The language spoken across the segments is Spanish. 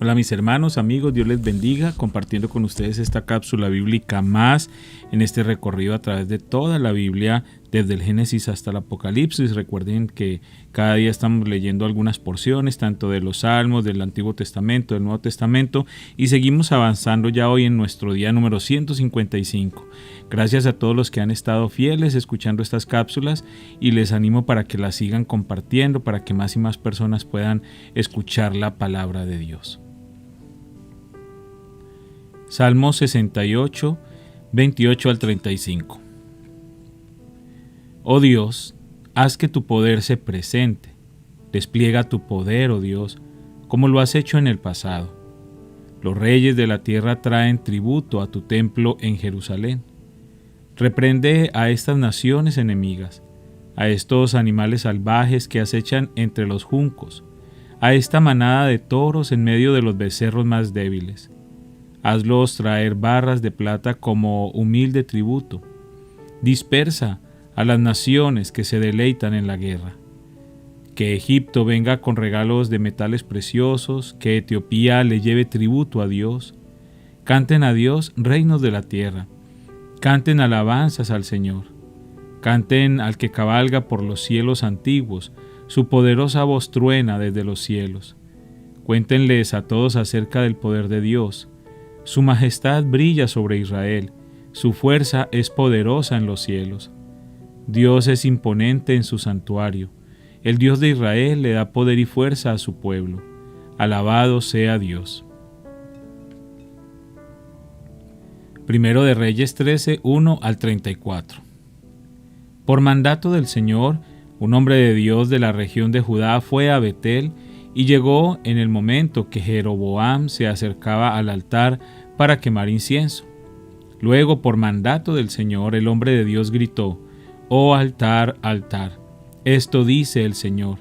Hola mis hermanos, amigos, Dios les bendiga, compartiendo con ustedes esta cápsula bíblica más en este recorrido a través de toda la Biblia, desde el Génesis hasta el Apocalipsis. Recuerden que cada día estamos leyendo algunas porciones, tanto de los Salmos, del Antiguo Testamento, del Nuevo Testamento, y seguimos avanzando ya hoy en nuestro día número 155. Gracias a todos los que han estado fieles escuchando estas cápsulas y les animo para que las sigan compartiendo, para que más y más personas puedan escuchar la palabra de Dios. Salmo 68, 28 al 35. Oh Dios, haz que tu poder se presente. Despliega tu poder, oh Dios, como lo has hecho en el pasado. Los reyes de la tierra traen tributo a tu templo en Jerusalén. Reprende a estas naciones enemigas, a estos animales salvajes que acechan entre los juncos, a esta manada de toros en medio de los becerros más débiles. Hazlos traer barras de plata como humilde tributo. Dispersa a las naciones que se deleitan en la guerra. Que Egipto venga con regalos de metales preciosos, que Etiopía le lleve tributo a Dios. Canten a Dios reinos de la tierra. Canten alabanzas al Señor. Canten al que cabalga por los cielos antiguos, su poderosa voz truena desde los cielos. Cuéntenles a todos acerca del poder de Dios. Su majestad brilla sobre Israel, su fuerza es poderosa en los cielos. Dios es imponente en su santuario, el Dios de Israel le da poder y fuerza a su pueblo. Alabado sea Dios. Primero de Reyes 13, 1 al 34. Por mandato del Señor, un hombre de Dios de la región de Judá fue a Betel y llegó en el momento que Jeroboam se acercaba al altar para quemar incienso. Luego, por mandato del Señor, el hombre de Dios gritó: «Oh altar, altar, esto dice el Señor.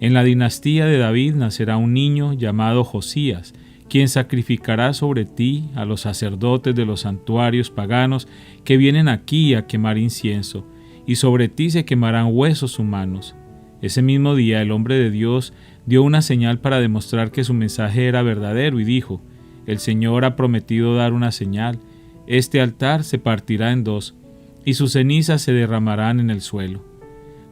En la dinastía de David nacerá un niño llamado Josías, quien sacrificará sobre ti a los sacerdotes de los santuarios paganos que vienen aquí a quemar incienso, y sobre ti se quemarán huesos humanos». Ese mismo día el hombre de Dios dio una señal para demostrar que su mensaje era verdadero y dijo: «El Señor ha prometido dar una señal. Este altar se partirá en dos, y sus cenizas se derramarán en el suelo».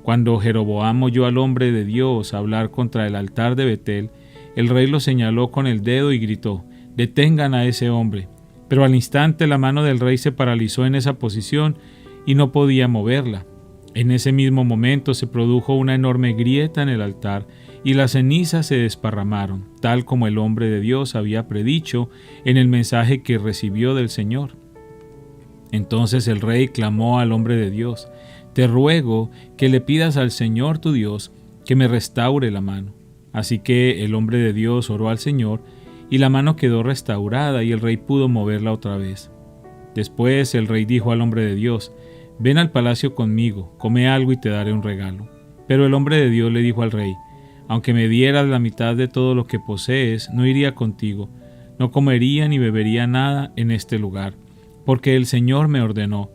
Cuando Jeroboam oyó al hombre de Dios hablar contra el altar de Betel, el rey lo señaló con el dedo y gritó: «Detengan a ese hombre». Pero al instante la mano del rey se paralizó en esa posición y no podía moverla. En ese mismo momento se produjo una enorme grieta en el altar y las cenizas se desparramaron, tal como el hombre de Dios había predicho en el mensaje que recibió del Señor. Entonces el rey clamó al hombre de Dios: «Te ruego que le pidas al Señor tu Dios que me restaure la mano». Así que el hombre de Dios oró al Señor y la mano quedó restaurada y el rey pudo moverla otra vez. Después el rey dijo al hombre de Dios: «Ven al palacio conmigo, come algo y te daré un regalo». Pero el hombre de Dios le dijo al rey: «Aunque me dieras la mitad de todo lo que posees, no iría contigo, no comería ni bebería nada en este lugar, porque el Señor me ordenó: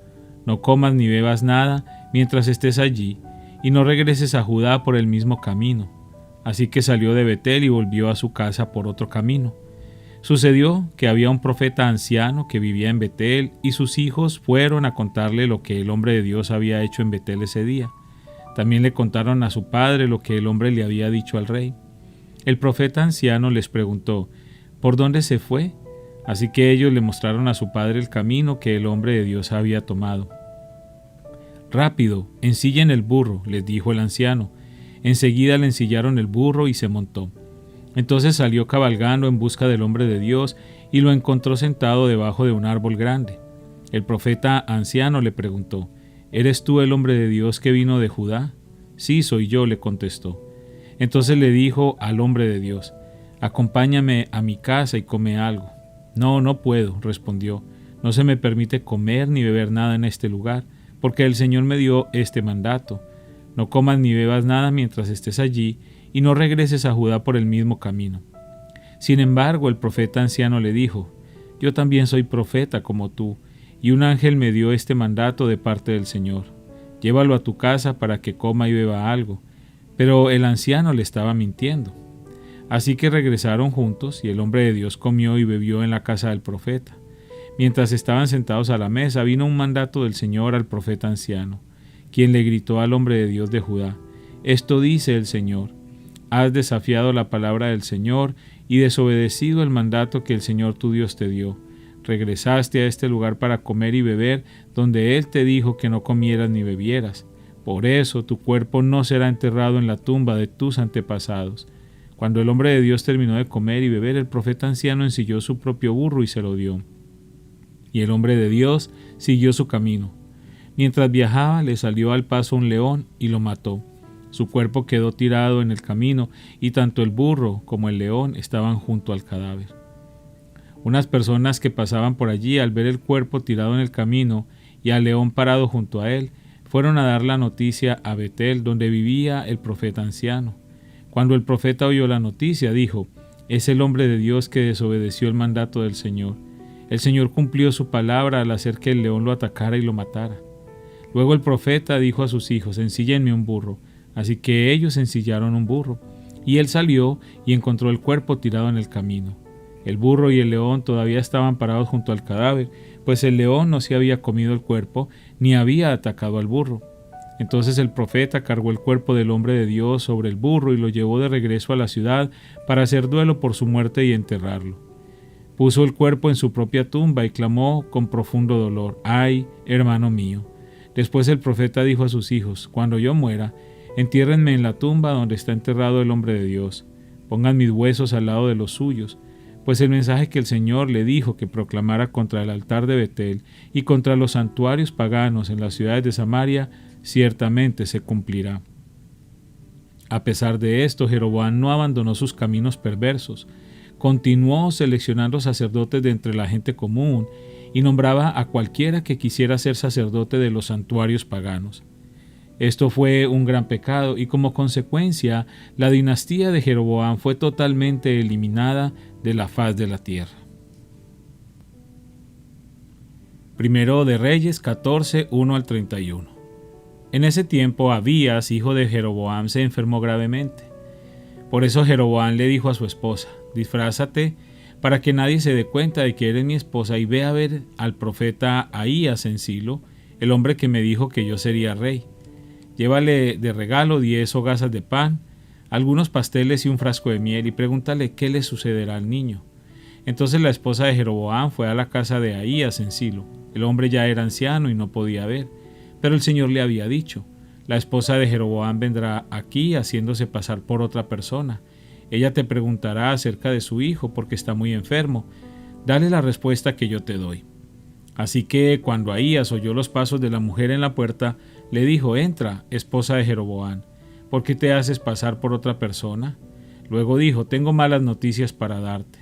no comas ni bebas nada mientras estés allí, y no regreses a Judá por el mismo camino». Así que salió de Betel y volvió a su casa por otro camino. Sucedió que había un profeta anciano que vivía en Betel y sus hijos fueron a contarle lo que el hombre de Dios había hecho en Betel ese día. También le contaron a su padre lo que el hombre le había dicho al rey. El profeta anciano les preguntó: «¿Por dónde se fue?». Así que ellos le mostraron a su padre el camino que el hombre de Dios había tomado. «Rápido, ensillen el burro», les dijo el anciano. Enseguida le ensillaron el burro y se montó. Entonces salió cabalgando en busca del hombre de Dios y lo encontró sentado debajo de un árbol grande. El profeta anciano le preguntó: «¿Eres tú el hombre de Dios que vino de Judá?». «Sí, soy yo», le contestó. Entonces le dijo al hombre de Dios: «Acompáñame a mi casa y come algo». «No, no puedo», respondió. «No se me permite comer ni beber nada en este lugar, porque el Señor me dio este mandato: no comas ni bebas nada mientras estés allí, y no regreses a Judá por el mismo camino». Sin embargo, el profeta anciano le dijo: «Yo también soy profeta como tú, y un ángel me dio este mandato de parte del Señor. Llévalo a tu casa para que coma y beba algo». Pero el anciano le estaba mintiendo. Así que regresaron juntos, y el hombre de Dios comió y bebió en la casa del profeta. Mientras estaban sentados a la mesa, vino un mandato del Señor al profeta anciano, quien le gritó al hombre de Dios de Judá: «Esto dice el Señor: has desafiado la palabra del Señor y desobedecido el mandato que el Señor tu Dios te dio. Regresaste a este lugar para comer y beber, donde Él te dijo que no comieras ni bebieras. Por eso tu cuerpo no será enterrado en la tumba de tus antepasados». Cuando el hombre de Dios terminó de comer y beber, el profeta anciano ensilló su propio burro y se lo dio. Y el hombre de Dios siguió su camino. Mientras viajaba, le salió al paso un león y lo mató. Su cuerpo quedó tirado en el camino, y tanto el burro como el león estaban junto al cadáver. Unas personas que pasaban por allí, al ver el cuerpo tirado en el camino y al león parado junto a él, fueron a dar la noticia a Betel, donde vivía el profeta anciano. Cuando el profeta oyó la noticia, dijo: «Es el hombre de Dios que desobedeció el mandato del Señor». El Señor cumplió su palabra al hacer que el león lo atacara y lo matara. Luego el profeta dijo a sus hijos: «Ensíllenme un burro». Así que ellos ensillaron un burro, y él salió y encontró el cuerpo tirado en el camino. El burro y el león todavía estaban parados junto al cadáver, pues el león no se había comido el cuerpo ni había atacado al burro. Entonces el profeta cargó el cuerpo del hombre de Dios sobre el burro y lo llevó de regreso a la ciudad para hacer duelo por su muerte y enterrarlo. Puso el cuerpo en su propia tumba y clamó con profundo dolor: «¡Ay, hermano mío!». Después el profeta dijo a sus hijos: «Cuando yo muera, entiérrenme en la tumba donde está enterrado el hombre de Dios. Pongan mis huesos al lado de los suyos, pues el mensaje que el Señor le dijo que proclamara contra el altar de Betel y contra los santuarios paganos en las ciudades de Samaria ciertamente se cumplirá». A pesar de esto, Jeroboam no abandonó sus caminos perversos. Continuó seleccionando sacerdotes de entre la gente común y nombraba a cualquiera que quisiera ser sacerdote de los santuarios paganos. Esto fue un gran pecado y como consecuencia la dinastía de Jeroboam fue totalmente eliminada de la faz de la tierra. Primero de Reyes 14, 1 al 31. En ese tiempo Abías, hijo de Jeroboam, se enfermó gravemente. Por eso Jeroboam le dijo a su esposa: «Disfrázate para que nadie se dé cuenta de que eres mi esposa y ve a ver al profeta Ahías en Silo, el hombre que me dijo que yo sería rey. Llévale de regalo 10 hogazas de pan, algunos pasteles y un frasco de miel, y pregúntale qué le sucederá al niño». Entonces la esposa de Jeroboam fue a la casa de Ahías en Silo. El hombre ya era anciano y no podía ver, pero el Señor le había dicho: «La esposa de Jeroboam vendrá aquí haciéndose pasar por otra persona. Ella te preguntará acerca de su hijo porque está muy enfermo. Dale la respuesta que yo te doy». Así que cuando Ahías oyó los pasos de la mujer en la puerta, le dijo: «Entra, esposa de Jeroboam, ¿por qué te haces pasar por otra persona?». Luego dijo: «Tengo malas noticias para darte.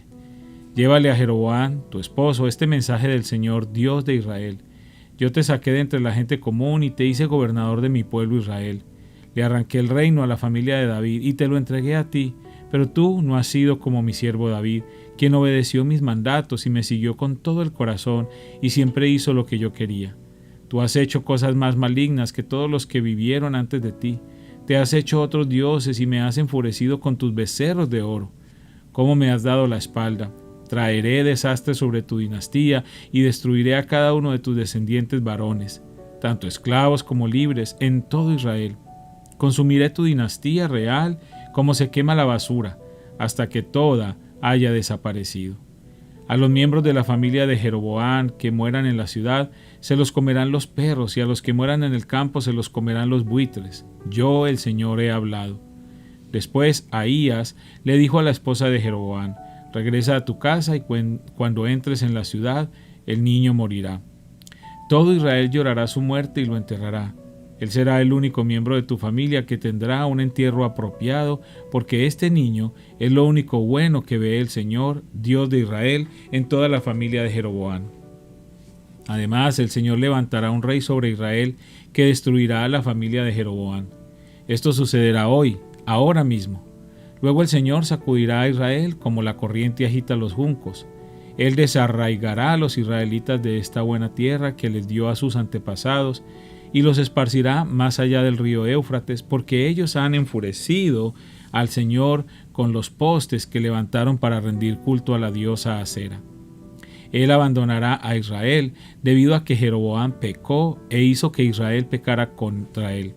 Llévale a Jeroboam, tu esposo, este mensaje del Señor, Dios de Israel. Yo te saqué de entre la gente común y te hice gobernador de mi pueblo Israel. Le arranqué el reino a la familia de David y te lo entregué a ti, pero tú no has sido como mi siervo David, quien obedeció mis mandatos y me siguió con todo el corazón y siempre hizo lo que yo quería. Tú has hecho cosas más malignas que todos los que vivieron antes de ti. Te has hecho otros dioses y me has enfurecido con tus becerros de oro. ¿Cómo me has dado la espalda? Traeré desastre sobre tu dinastía y destruiré a cada uno de tus descendientes varones, tanto esclavos como libres, en todo Israel. Consumiré tu dinastía real como se quema la basura, hasta que toda haya desaparecido. A los miembros de la familia de Jeroboam que mueran en la ciudad se los comerán los perros, y a los que mueran en el campo se los comerán los buitres. Yo, el Señor, he hablado». Después Ahías le dijo a la esposa de Jeroboam: «Regresa a tu casa y cuando entres en la ciudad, el niño morirá. Todo Israel llorará su muerte y lo enterrará. Él será el único miembro de tu familia que tendrá un entierro apropiado, porque este niño es lo único bueno que ve el Señor, Dios de Israel, en toda la familia de Jeroboam. Además, el Señor levantará un rey sobre Israel que destruirá a la familia de Jeroboam. Esto sucederá hoy, ahora mismo. Luego el Señor sacudirá a Israel como la corriente agita los juncos. Él desarraigará a los israelitas de esta buena tierra que les dio a sus antepasados y los esparcirá más allá del río Éufrates, porque ellos han enfurecido al Señor con los postes que levantaron para rendir culto a la diosa Acera. Él abandonará a Israel debido a que Jeroboam pecó e hizo que Israel pecara contra él.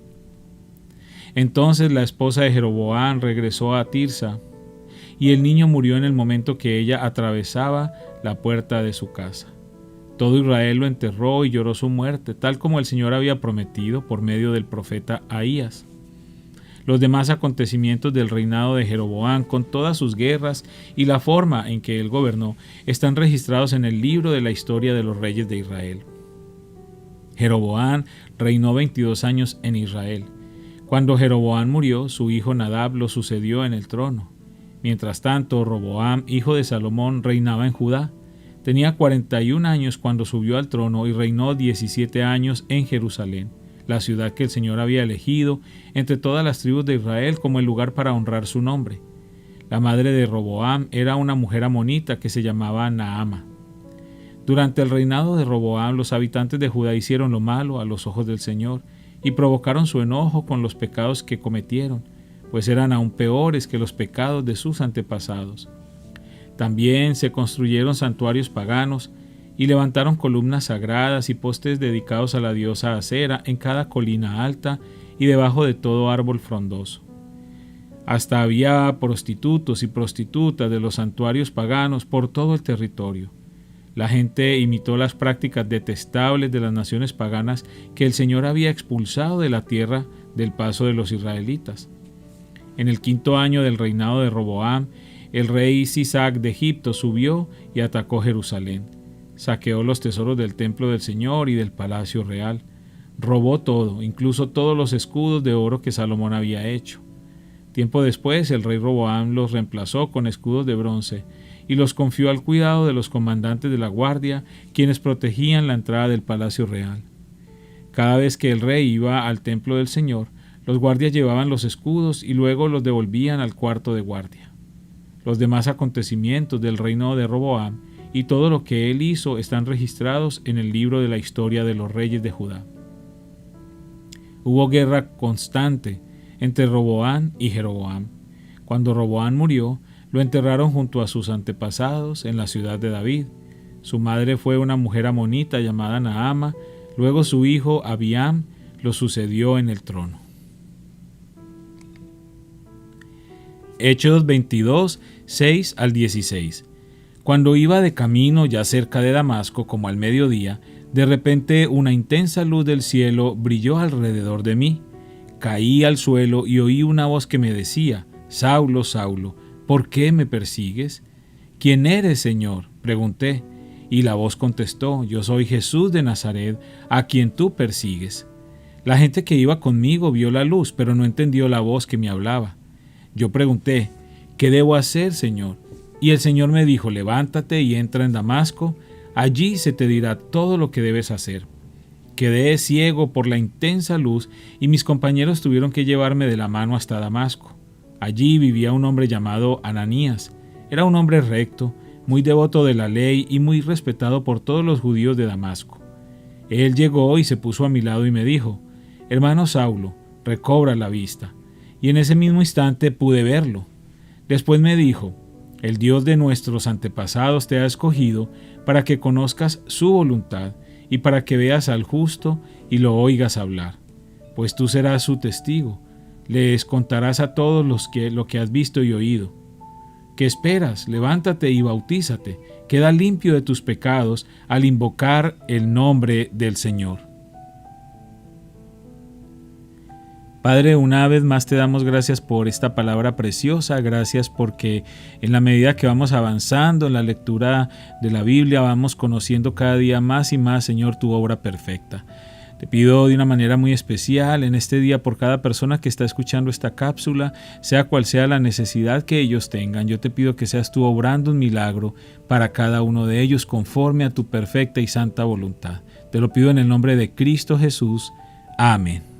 Entonces la esposa de Jeroboam regresó a Tirsa, y el niño murió en el momento que ella atravesaba la puerta de su casa. Todo Israel lo enterró y lloró su muerte, tal como el Señor había prometido por medio del profeta Ahías. Los demás acontecimientos del reinado de Jeroboam, con todas sus guerras y la forma en que él gobernó, están registrados en el libro de la historia de los reyes de Israel. Jeroboam reinó 22 años en Israel. Cuando Jeroboam murió, su hijo Nadab lo sucedió en el trono. Mientras tanto, Roboam, hijo de Salomón, reinaba en Judá. Tenía 41 años cuando subió al trono y reinó 17 años en Jerusalén, la ciudad que el Señor había elegido entre todas las tribus de Israel como el lugar para honrar su nombre. La madre de Roboam era una mujer amonita que se llamaba Naama. Durante el reinado de Roboam, los habitantes de Judá hicieron lo malo a los ojos del Señor y provocaron su enojo con los pecados que cometieron, pues eran aún peores que los pecados de sus antepasados. También se construyeron santuarios paganos y levantaron columnas sagradas y postes dedicados a la diosa Acera en cada colina alta y debajo de todo árbol frondoso. Hasta había prostitutos y prostitutas de los santuarios paganos por todo el territorio. La gente imitó las prácticas detestables de las naciones paganas que el Señor había expulsado de la tierra del paso de los israelitas. En el 5º año del reinado de Roboam, el rey Sisac de Egipto subió y atacó Jerusalén. Saqueó los tesoros del templo del Señor y del palacio real. Robó todo, incluso todos los escudos de oro que Salomón había hecho. Tiempo después, el rey Roboam los reemplazó con escudos de bronce y los confió al cuidado de los comandantes de la guardia, quienes protegían la entrada del palacio real. Cada vez que el rey iba al templo del Señor, los guardias llevaban los escudos y luego los devolvían al cuarto de guardia. Los demás acontecimientos del reino de Roboam y todo lo que él hizo están registrados en el libro de la historia de los reyes de Judá. Hubo guerra constante entre Roboam y Jeroboam. Cuando Roboam murió, lo enterraron junto a sus antepasados en la ciudad de David. Su madre fue una mujer amonita llamada Naama. Luego su hijo Abiam lo sucedió en el trono. Hechos 22, 6 al 16. Cuando iba de camino ya cerca de Damasco, como al mediodía, de repente una intensa luz del cielo brilló alrededor de mí. Caí al suelo y oí una voz que me decía: Saulo, Saulo, ¿por qué me persigues? ¿Quién eres, Señor?, pregunté. Y la voz contestó: Yo soy Jesús de Nazaret, a quien tú persigues. La gente que iba conmigo vio la luz, pero no entendió la voz que me hablaba. Yo pregunté: ¿qué debo hacer, Señor? Y el Señor me dijo: levántate y entra en Damasco, allí se te dirá todo lo que debes hacer. Quedé ciego por la intensa luz y mis compañeros tuvieron que llevarme de la mano hasta Damasco. Allí vivía un hombre llamado Ananías. Era un hombre recto, muy devoto de la ley y muy respetado por todos los judíos de Damasco. Él llegó y se puso a mi lado y me dijo: hermano Saulo, recobra la vista. Y en ese mismo instante pude verlo. Después me dijo: el Dios de nuestros antepasados te ha escogido para que conozcas su voluntad y para que veas al justo y lo oigas hablar. Pues tú serás su testigo, les contarás a todos lo que has visto y oído. ¿Qué esperas? Levántate y bautízate, queda limpio de tus pecados al invocar el nombre del Señor. Padre, una vez más te damos gracias por esta palabra preciosa, gracias porque en la medida que vamos avanzando en la lectura de la Biblia, vamos conociendo cada día más y más, Señor, tu obra perfecta. Te pido de una manera muy especial en este día por cada persona que está escuchando esta cápsula, sea cual sea la necesidad que ellos tengan. Yo te pido que seas tú obrando un milagro para cada uno de ellos conforme a tu perfecta y santa voluntad. Te lo pido en el nombre de Cristo Jesús. Amén.